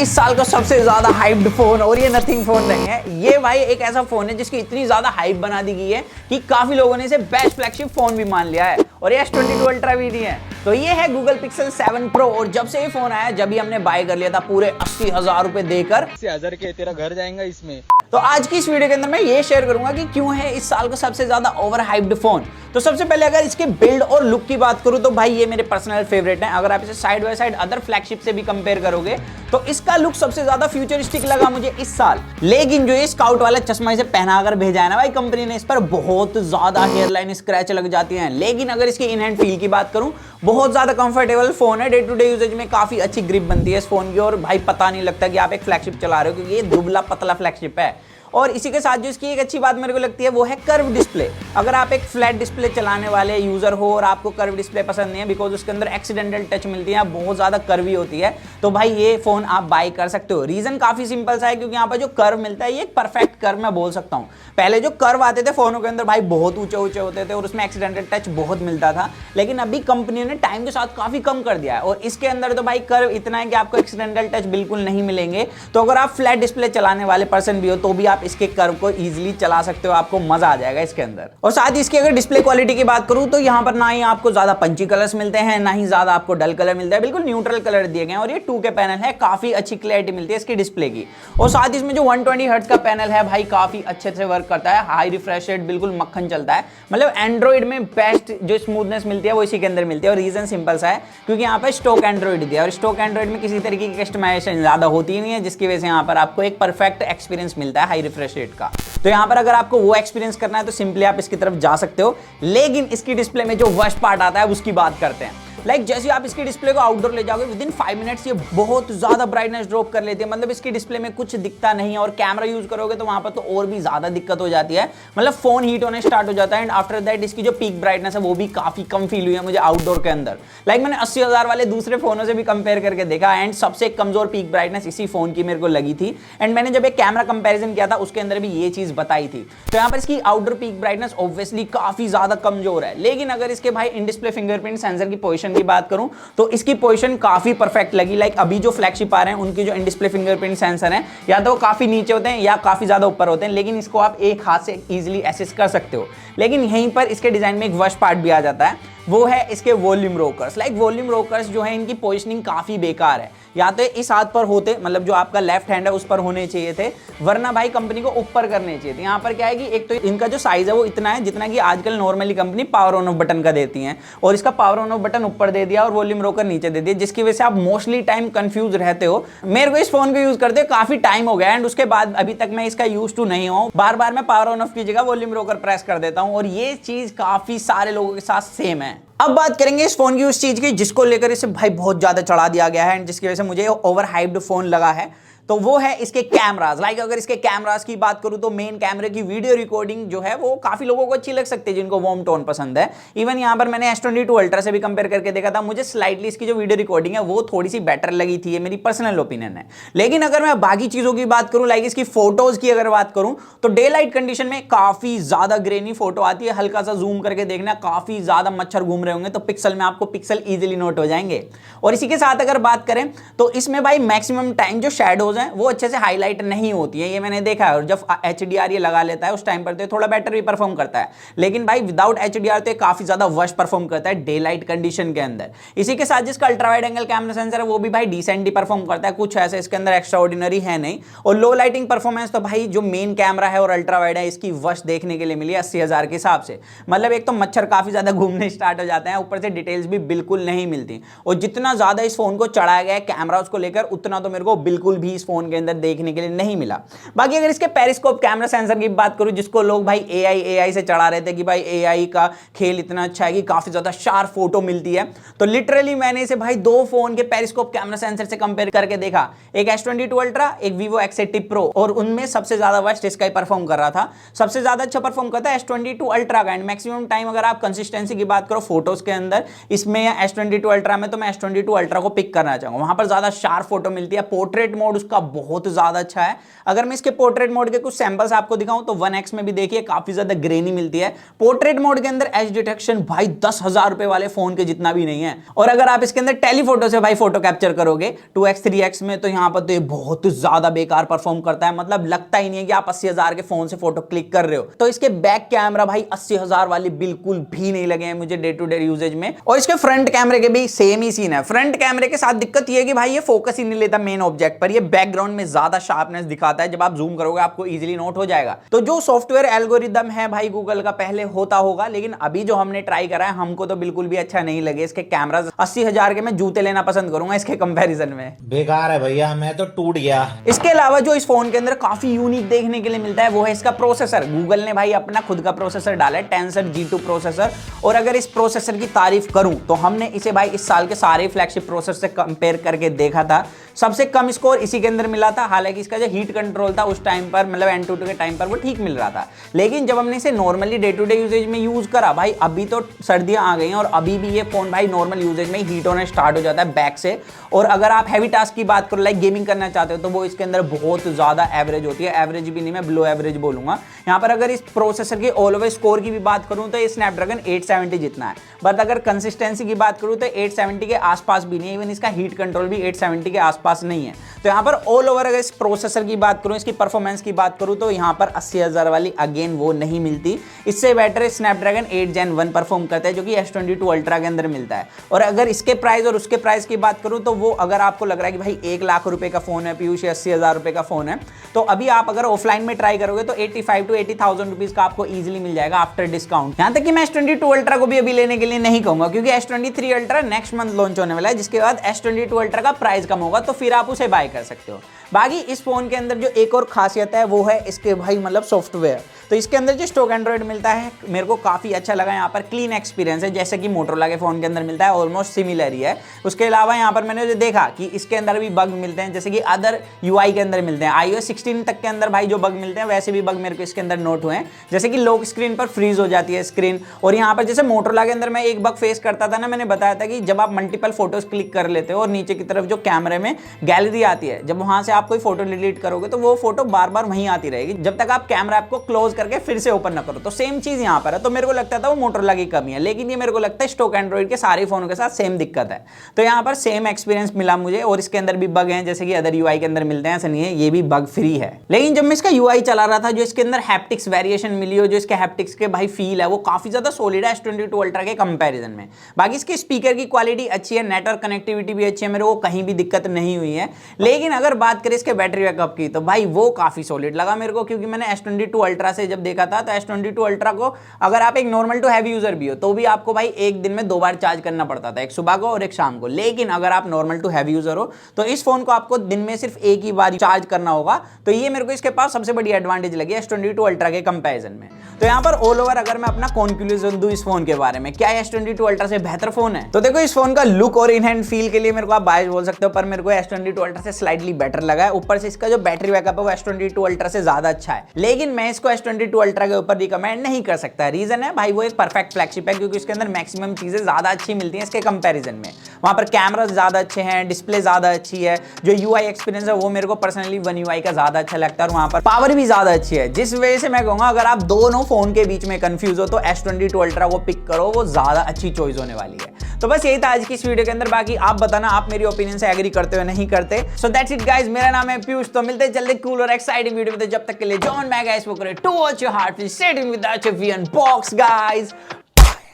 इस साल का सबसे ज्यादा हाइप्ड फोन, और ये नथिंग फोन नहीं है, ये भाई एक ऐसा फोन है जिसकी इतनी ज्यादा हाइप बना दी गई है कि काफी लोगों ने इसे बेस्ट फ्लैगशिप फोन भी मान लिया है, और ये S22 अल्ट्रा भी नहीं है। तो ये है गूगल पिक्सल 7 प्रो, और जब से ये फोन आया जब ही हमने बाय कर लिया था पूरे 80,000 रुपए देकर। 80,000 के तेरा घर जाएगा इसमें। तो आज की इस वीडियो के अंदर मैं ये शेयर करूंगा कि क्यों है इस साल का सबसे ज्यादा ओवर हाइप्ड फोन। तो सबसे पहले अगर इसके बिल्ड और लुक की बात करूं तो भाई ये मेरे पर्सनल फेवरेट है। अगर आप इसे side by side other flagship से भी कंपेयर करोगे तो इसका लुक सबसे ज्यादा फ्यूचरिस्टिक लगा मुझे इस साल। लेकिन जो ये स्काउट वाला चश्मा इसे पहना कर भेजा है ना भाई कंपनी ने, इस पर बहुत ज्यादा हेयरलाइन स्क्रैच लग जाती हैं। लेकिन अगर इसकी इन हैंड फील की बात करूं, बहुत ज्यादा कंफर्टेबल फोन है, डे टू डे यूजेज में काफी अच्छी ग्रिप बनती है इस फोन की, और भाई पता नहीं लगता कि आप एक फ्लैगशिप चला रहे हो, क्योंकि ये दुबला पतला फ्लैगशिप है। और इसी के साथ जो इसकी एक अच्छी बात मेरे को लगती है वो है कर्व डिस्प्ले। अगर आप एक फ्लैट डिस्प्ले चलाने वाले यूजर हो और आपको कर्व डिस्प्ले पसंद नहीं है, बिकॉज उसके अंदर एक्सीडेंटल टच मिलती है, बहुत ज्यादा कर्वी होती है, तो भाई ये फोन आप बाय कर सकते हो। रीजन काफी सिंपल सा है, क्योंकि यहाँ पर जो कर्व मिलता है ये एक परफेक्ट कर्व मैं बोल सकता हूँ। पहले जो कर्व आते थे फोनों के अंदर भाई बहुत ऊंचे ऊंचे होते थे और उसमें एक्सीडेंटल टच बहुत मिलता था, लेकिन अभी कंपनी ने टाइम के साथ काफी कम कर दिया है, और इसके अंदर तो भाई कर्व इतना है कि आपको एक्सीडेंटल टच बिल्कुल नहीं मिलेंगे। तो अगर आप फ्लैट डिस्प्ले चलाने वाले पर्सन भी हो तो भी आप इसके कर्व को इजीली चला सकते हो, आपको मजा आ जाएगा इसके अंदर। और साथ ही इसकी अगर डिस्प्ले क्वालिटी की बात करूं तो यहां पर ना ही आपको ज्यादा पंची कलर्स मिलते हैं, ना ही ज्यादा आपको डल कलर मिलता है, बिल्कुल न्यूट्रल कलर दिए गए हैं, और ये 2K पैनल है, काफी अच्छी क्लैरिटी मिलती है इसकी डिस्प्ले की। और साथ ही इसमें जो 120 हर्ट्ज का पैनल है भाई काफी अच्छे से वर्क करता है, हाई रिफ्रेश रेट, बिल्कुल मक्खन चलता है। मतलब एंड्रॉइड में बेस्ट जो स्मूथनेस मिलती है वो इसी के अंदर मिलती है, और रीजन सिंपल सा है क्योंकि यहाँ पर स्टॉक एंड्रॉइड दिया है, और स्टॉक एंड्रॉइड में किसी तरीके की कस्टमाइजेशन ज्यादा होती नहीं है, जिसकी वजह से यहाँ पर आपको एक परफेक्ट एक्सपीरियंस मिलता है हाई रिफ्रेश रेट का। तो यहाँ पर अगर आपको वो एक्सपीरियंस करना है तो सिंपली आप इसकी तरफ जा सकते हो। लेकिन इसकी डिस्प्ले में जो वर्स्ट पार्ट आता है उसकी बात करते हैं। जैसे आप इसकी डिस्प्ले को आउटडोर ले जाओगे विद इन 5 मिनट्स ये बहुत ज्यादा ब्राइटनेस ड्रॉप कर लेती है, मतलब इसकी डिस्प्ले में कुछ दिखता नहीं है, और कैमरा यूज करोगे तो वहां पर तो और भी ज्यादा दिक्कत हो जाती है, मतलब फोन हीट होने स्टार्ट हो जाता है। एंड आफ्टर दैट इसकी जो पीक ब्राइटनेस है वो भी काफी कम फील हुई है मुझे आउटडोर के अंदर। मैंने 80,000 वाले दूसरे फोनों से भी कंपेयर करके देखा, एंड सबसे कमजोर पीक ब्राइटनेस इसी फोन की मेरे को लगी थी। एंड मैंने जब एक कैमरा कंपेरिजन किया था उसके अंदर भी ये चीज बताई थी। तो यहाँ पर इसकी आउटडोर पीक ब्राइटनेस ऑब्वियसली काफी ज्यादा कमजोर है। लेकिन अगर इसके भाई इन डिस्प्ले फिंगरप्रिंट सेंसर की पोजीशन की बात करूं तो इसकी पोजीशन काफी परफेक्ट लगी। अभी जो फ्लैगशिप आ रहे हैं उनके जो इन डिस्प्ले फिंगरप्रिंट सेंसर हैं या तो काफी नीचे होते हैं या काफी ज्यादा ऊपर होते हैं, लेकिन इसको आप एक हाथ से इजीली एसेस कर सकते हो। लेकिन यहीं पर इसके डिजाइन में एक वर्स्ट पार्ट भी आ जाता है, वो है इसके वॉल्यूम रोकर्स। वॉल्यूम रोकर्स जो है इनकी पोजीशनिंग काफी बेकार है। या तो इस हाथ पर होते, मतलब जो आपका लेफ्ट हैंड है उस पर होने चाहिए थे, वरना भाई कंपनी को ऊपर करने चाहिए थे। यहाँ पर क्या है कि एक तो इनका जो साइज है वो इतना है जितना कि आजकल normally company power on off button का देती है, और इसका पावर ऑन ऑफ बटन ऊपर दे दिया और वॉल्यूम रोकर नीचे दे दिया, जिसकी वजह से आप मोस्टली टाइम कंफ्यूज रहते हो। मेरे को इस फोन को यूज करते काफी टाइम हो गया, एंड उसके बाद अभी तक मैं इसका यूज टू नहीं हूं। बार बार मैं पावर ऑन ऑफ की जगह वॉल्यूम रोकर प्रेस कर देता हूं, और ये चीज काफी सारे लोगों के साथ सेम है। अब बात करेंगे इस फोन की उस चीज की जिसको लेकर इसे भाई बहुत ज्यादा चढ़ा दिया गया है, जिसकी वजह से मुझे ओवर हाइप्ड फोन लगा है, तो वो है इसके कैमरास। अगर इसके कैमरास की बात करूं तो मेन कैमरे की वीडियो रिकॉर्डिंग जो है वो काफी लोगों को अच्छी लग सकती है जिनको वार्म टोन पसंद है। इवन यहां पर मैंने S22 अल्ट्रा से भी कंपेयर करके देखा था, मुझे स्लाइटली इसकी जो वीडियो रिकॉर्डिंग है वो थोड़ी सी बेटर लगी थी, ये मेरी पर्सनल ओपिनियन है। लेकिन अगर मैं बाकी चीजों की बात करूं, इसकी फोटोज की अगर बात करूं तो डे लाइट कंडीशन में काफी ज्यादा ग्रेनी फोटो आती है। हल्का सा जूम करके देखना, काफी ज्यादा मच्छर घूम रहे होंगे तो पिक्सल में आपको पिक्सल इजिली नोट हो जाएंगे। और इसी के साथ अगर बात करें तो इसमें भाई मैक्सिमम टाइम जो शैडोज हैं वो अच्छे से हाईलाइट नहीं होती है, ये मैंने देखा है। और जब HDR ये लगा लेता है उस टाइम पर तो थोड़ा बेटर भी परफॉर्म करता है, लेकिन भाई विदाउट HDR तो काफी ज्यादा वर्स्ट परफॉर्म करता है डे लाइट कंडीशन के अंदर। इसी के साथ जिसका ultra wide angle camera sensor है वो भी भाई डिसेंट ही परफॉर्म करता है, कुछ ऐसे इसके अंदर एक्स्ट्रा ऑर्डिनरी है नहीं। और लो लाइटिंग परफॉर्मेंस तो भाई जो मेन कैमरा है और अल्ट्रा वाइड है इसकी वर्स्ट देखने के लिए मिली 80,000 के हिसाब से। मतलब एक तो मच्छर काफी ज्यादा घूमने स्टार्ट हो जाते हैं, ऊपर से डिटेल्स भी बिल्कुल नहीं मिलती। और जितना ज्यादा इस फोन को चढ़ाया गया है कैमरा उसको लेकर, उतना तो मेरे को बिल्कुल भी इस फोन के अंदर देखने के लिए नहीं मिला। बाकी अगर इसके पेरिस्कोप कैमरा सेंसर की बात करूं, जिसको लोग भाई एआई से चढ़ा रहे थे कि भाई एआई का खेल इतना अच्छा है कि काफी ज्यादा शार्प फोटो मिलती है, तो लिटरली मैंने इसे भाई दो फोन के पेरिस्कोप कैमरा सेंसर से कंपेयर करके देखा, एक S22 अल्ट्रा, एक Vivo X80 Pro, और उनमें सबसे ज्यादा वर्स्ट इसका ही परफॉर्म कर रहा था। सबसे ज्यादा अच्छा परफॉर्म करता है S22 अल्ट्रा का। एंड मैक्सिमम टाइम अगर आप कंसिस्टेंसी की बात करो फोटोज के अंदर इसमें या S22 अल्ट्रा में, तो मैं S22 अल्ट्रा को पिक करना चाहूंगा। वहां पर ज्यादा शार्प फोटो मिलती है, पोर्ट्रेट मोड इसका बहुत ज्यादा अच्छा है। अगर मैं इसके पोर्ट्रेट मोड के कुछ सैंपल्स आपको दिखाऊं तो 1x में भी देखिए काफी ज्यादा ग्रेनी मिलती है। पोर्ट्रेट मोड के अंदर एज डिटेक्शन भाई 10,000 रुपए वाले फोन के जितना भी नहीं है। और अगर आप इसके अंदर टेलीफोटो से भाई फोटो कैप्चर करोगे 2x 3x में तो यहां पर तो ये बहुत ज्यादा बेकार परफॉर्म करता है। मतलब लगता ही नहीं है कि आप 80,000 के फोन से फोटो क्लिक कर रहे हो। तो इसके बैक कैमरा भाई 80,000 वाले बिल्कुल भी नहीं लगे हैं मुझे डे टू डे यूजेज में। और इसके फ्रंट कैमरे के भी सेम ही सीन है। फ्रंट कैमरे के साथ दिक्कत ये है कि भाई ये फोकस ही नहीं लेता मेन ऑब्जेक्ट पर, ये बैकग्राउंड में ज्यादा शार्पनेस दिखाता है। जब आप जूम करोगे आपको इजीली नोट हो जाएगा। तो जो सॉफ्टवेयर एल्गोरिदम है भाई गूगल का पहले होता होगा, लेकिन अभी जो हमने ट्राई करा है हमको तो बिल्कुल भी अच्छा नहीं लगे। इसके कैमरास 80,000 के मैं जूते लेना पसंद करूंगा इसके कंपैरिजन में। बेकार है भैया, मैं तो टूट गया। इसके अलावा जो इस फोन के अंदर काफी यूनिक देखने के लिए मिलता है वो है इसका प्रोसेसर। गूगल ने भाई अपना खुद का प्रोसेसर डाला है, टेंसर G2 प्रोसेसर। और अगर इस प्रोसेसर की तारीफ करूं तो हमने इसे भाई इस साल के सारे फ्लैगशिप प्रोसेसर से कंपेयर करके देखा था। सबसे कम स्कोर इसी के अंदर मिला था। हालांकि इसका जो हीट कंट्रोल था उस टाइम पर मतलब Antutu के टाइम पर वो ठीक मिल रहा था, लेकिन जब हमने इसे normally day to day usages में यूज करा भाई, अभी तो सर्दियां आ गई हैं और अभी भी ये फोन भाई नॉर्मल यूजेज में हीट होना स्टार्ट हो जाता है बैक से। और अगर आप हैवी टास्क की बात करो लाइक गेमिंग करना चाहते हो तो वो इसके अंदर बहुत ज्यादा एवरेज होती है। एवरेज भी नहीं, मैं बिलो एवरेज बोलूंगा। यहाँ पर अगर इस प्रोसेसर के ऑल ओवर स्कोर की भी बात करूं तो ये स्नैपड्रैगन 870 जितना है, बट अगर कंसिस्टेंसी की बात करूं तो 870 के आसपास भी नहीं है। इवन इसका हीट कंट्रोल भी 870 के आसपास नहीं है। तो यहाँ पर ऑल ओवर अगर इस प्रोसेसर की बात करूं, इसकी परफॉर्मेंस की बात करूं तो यहाँ पर 80,000 वाली अगेन वो नहीं मिलती। इससे बेटर स्नैपड्रैगन 8 Gen 1 परफॉर्म करता है जो कि S22 अल्ट्रा के अंदर मिलता है। और अगर इसके प्राइस और उसके प्राइस की बात करूं तो वो अगर आपको लग रहा है कि भाई 1 लाख रुपए का फोन है पीयूष, 80,000 रुपए का फोन है, तो अभी आप अगर ऑफलाइन में ट्राई करोगे तो 85 to 80,000 रुपीज का आपको इजीली मिल जाएगा आफ्टर डिस्काउंट। यहाँ तक कि मैं S22 अल्ट्रा को भी अभी लेने के लिए नहीं कहूंगा, क्योंकि S23 ultra next month launch होने वाला है, जिसके बाद S22 अल्ट्रा का प्राइस कम होगा, तो फिर आप उसे बाय कर सकते हो। बाकी इस फोन के अंदर जो एक और खासियत है वो है इसके भाई मतलब सॉफ्टवेयर। तो इसके अंदर जो स्टॉक एंड्रॉइड मिलता है मेरे को काफी अच्छा लगा। यहाँ पर क्लीन एक्सपीरियंस है, जैसे कि मोटरोला के फोन के अंदर मिलता है, ऑलमोस्ट सिमिलर ही है। उसके अलावा यहाँ पर मैंने जो देखा कि इसके अंदर भी बग मिलते हैं जैसे कि अदर UI के अंदर मिलते हैं। iOS 16 तक के अंदर भाई जो बग मिलते हैं वैसे भी बग मेरे को इसके अंदर नोट हुए हैं, जैसे कि लॉक स्क्रीन पर फ्रीज हो जाती है स्क्रीन। और यहाँ पर जैसे मोटरोला के अंदर मैं एक बग फेस करता था ना, मैंने बताया था कि जब आप मल्टीपल फोटोज क्लिक कर लेते हो और नीचे की तरफ जो कैमरे में गैलरी आती है, जब वहां से आप कोई फोटो डिलीट करोगे तो वो फोटो बार बार वहीं आती रहेगी जब तक आप कैमरा ऐप को क्लोज करके फिर से ओपन ना करो। तो सेम चीज यहाँ पर है। तो मेरे को लगता था वो मोटरोला की कमी है, लेकिन ये मेरे को लगता है स्टॉक एंड्रॉइड के सारे फोनों के साथ सेम दिक्कत है। तो यहाँ पर सेम एक्सपीरियंस मिला मुझे। और इसके अंदर भी बग हैं जैसे कि अदर UI के अंदर मिलते हैं, ऐसा नहीं है, ये भी बग फ्री है। लेकिन जब मैं इसका UI चला रहा था, जो इसके अंदर हैप्टिक्स वेरिएशन मिली हो, जो इसके हैप्टिक्स के भाई फील है वो काफी ज्यादा सॉलिड है S22 अल्ट्रा के कंपैरिजन में। बाकी इसके स्पीकर की क्वालिटी अच्छी है, नेटवर्क कनेक्टिविटी भी अच्छी है, मेरे को कहीं भी दिक्कत नहीं हुई है। लेकिन अगर बात करें इसके बैटरी बैकअप की तो भाई वो काफी सॉलिड लगा मेरे को, क्योंकि मैंने S22 अल्ट्रा से जब देखा था तो S22 अल्ट्रा को अगर आप एक नॉर्मल टू हैवी यूजर भी हो तो भी आपको भाई एक दिन में 2 बार चार्ज करना पड़ता था, एक सुबह को और एक शाम को। लेकिन अगर आप नॉर्मल टू हैवी यूजर हो तो इस फोन को आपको दिन में सिर्फ एक ही बार चार्ज करना होगा। तो ये मेरे को इसके पास सबसे बड़ी एडवांटेज लगी S22 अल्ट्रा के कंपैरिजन में। तो यहाँ पर ऑल ओवर अगर मैं अपना कंक्लूजन दूं इस फोन के बारे में, क्या S22 अल्ट्रा से बेहतर फोन है? तो देखो इस फोन का लुक और इन हैंड फील के लिए मेरे को आप बायस बोल सकते हो, पर मेरे को S22 अल्ट्रा से स्लाइटली बेटर लगा है। ऊपर से इसका जो बैटरी बैकअप है वो S22 अल्ट्रा से ज्यादा अच्छा है, लेकिन मैं इसको S22 अल्ट्रा के ऊपर रिकमेंड नहीं कर सकता। रीजन है भाई वो एक परफेक्ट फ्लैगशिप है, क्योंकि इसके अंदर मैक्सिमम चीजें ज्यादा अच्छी मिलती हैं इसके कंपैरिजन में। वहां पर कैमरा ज्यादा अच्छे हैं, डिस्प्ले ज्यादा अच्छी है, जो UI एक्सपीरियंस है वो मेरे को पर्सनली One UI का ज्यादा अच्छा लगता है, और वहां पर पावर भी ज्यादा अच्छी है। जिस वजह से मैं कहूंगा अगर आप दोनों फोन के बीच में कंफ्यूज हो तो S22 अल्ट्रा को पिक करो, वो ज्यादा अच्छी चॉइस होने वाली है। तो बस यही था आज की इस वीडियो के अंदर। बाकी आप बताना आप मेरी ओपिनियन से एग्री करते हो नहीं करते। सो दैट्स इट गाइस, मेरा नाम है पीयूष। तो मिलते हैं जल्दी कूल और एक्साइटिंग वीडियो में। जब तक के लिए जॉन मैं गाइस वो करे to watch your heart, please set in with that we unbox guys.